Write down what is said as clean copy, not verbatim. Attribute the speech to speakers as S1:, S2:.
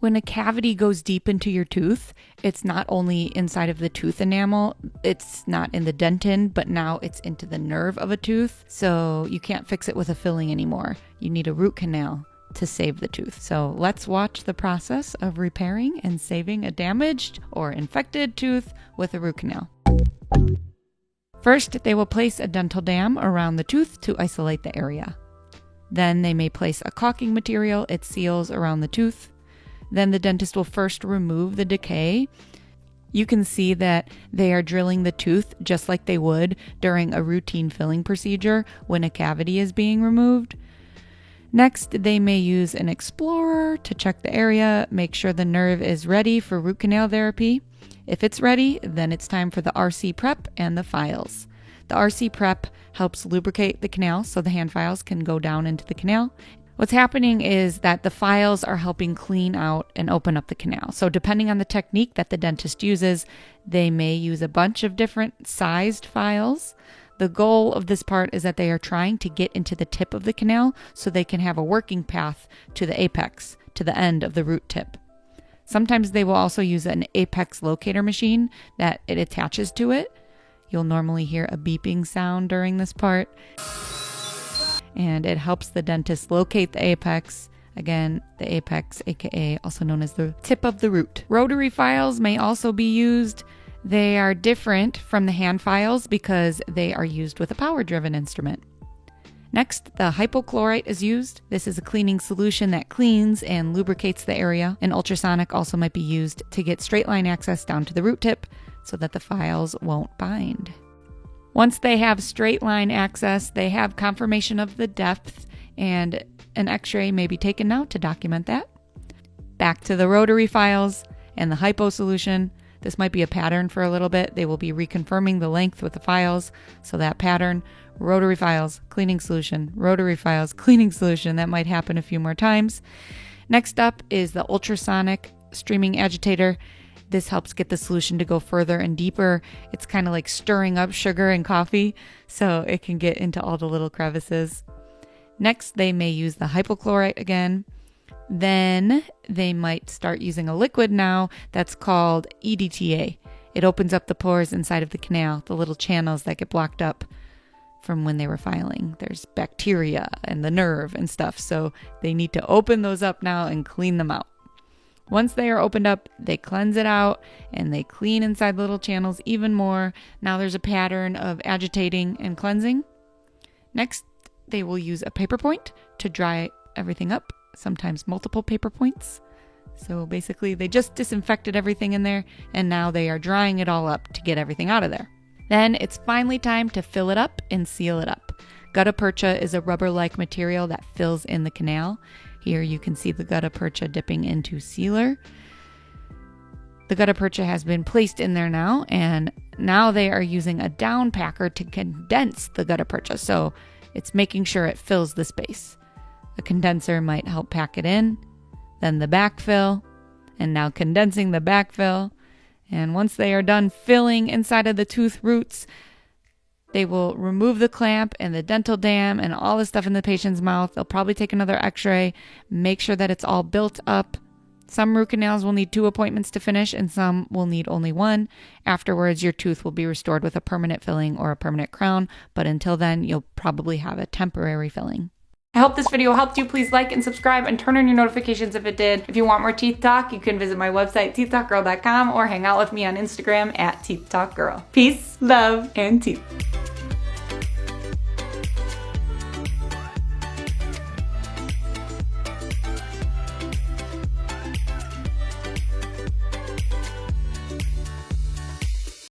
S1: When a cavity goes deep into your tooth, it's not only inside of the tooth enamel, it's not in the dentin, but now it's into the nerve of a tooth. So you can't fix it with a filling anymore. You need a root canal to save the tooth. So let's watch the process of repairing and saving a damaged or infected tooth with a root canal. First, they will place a dental dam around the tooth to isolate the area. Then they may place a caulking material. It seals around the tooth. Then the dentist will first remove the decay. You can see that they are drilling the tooth just like they would during a routine filling procedure when a cavity is being removed. Next, they may use an explorer to check the area, make sure the nerve is ready for root canal therapy. If it's ready, then it's time for the RC prep and the files. The RC prep helps lubricate the canal so the hand files can go down into the canal. What's happening is that the files are helping clean out and open up the canal. So depending on the technique that the dentist uses, they may use a bunch of different sized files. The goal of this part is that they are trying to get into the tip of the canal so they can have a working path to the apex, to the end of the root tip. Sometimes they will also use an apex locator machine that it attaches to it. You'll normally hear a beeping sound during this part. And it helps the dentist locate the apex. Again, the apex, aka also known as the tip of the root. Rotary files may also be used. They are different from the hand files because they are used with a power-driven instrument. Next, the hypochlorite is used. This is a cleaning solution that cleans and lubricates the area. An ultrasonic also might be used to get straight line access down to the root tip so that the files won't bind. Once they have straight line access, they have confirmation of the depth, and an x-ray may be taken now to document that. Back to the rotary files and the hypo solution. This might be a pattern for a little bit. They will be reconfirming the length with the files. So that pattern, rotary files, cleaning solution, rotary files, cleaning solution. That might happen a few more times. Next up is the ultrasonic streaming agitator. This helps get the solution to go further and deeper. It's kind of like stirring up sugar in coffee, so it can get into all the little crevices. Next, they may use the hypochlorite again. Then they might start using a liquid now that's called EDTA. It opens up the pores inside of the canal, the little channels that get blocked up from when they were filing. There's bacteria and the nerve and stuff, so they need to open those up now and clean them out. Once they are opened up, they cleanse it out and they clean inside the little channels even more. Now there's a pattern of agitating and cleansing. Next, they will use a paper point to dry everything up, sometimes multiple paper points. So basically they just disinfected everything in there and now they are drying it all up to get everything out of there. Then it's finally time to fill it up and seal it up. Gutta percha is a rubber-like material that fills in the canal. Here you can see the gutta percha dipping into sealer. The gutta percha has been placed in there now, and now they are using a down packer to condense the gutta percha. So it's making sure it fills the space. A condenser might help pack it in, then the backfill, and now condensing the backfill. And once they are done filling inside of the tooth roots, they will remove the clamp and the dental dam and all the stuff in the patient's mouth. They'll probably take another x-ray, make sure that it's all built up. Some root canals will need 2 appointments to finish and some will need only 1. Afterwards, your tooth will be restored with a permanent filling or a permanent crown, but until then, you'll probably have a temporary filling. I hope this video helped you. Please like and subscribe and turn on your notifications if it did. If you want more teeth talk, you can visit my website, teethtalkgirl.com, or hang out with me on Instagram @teethtalkgirl. Peace, love, and teeth.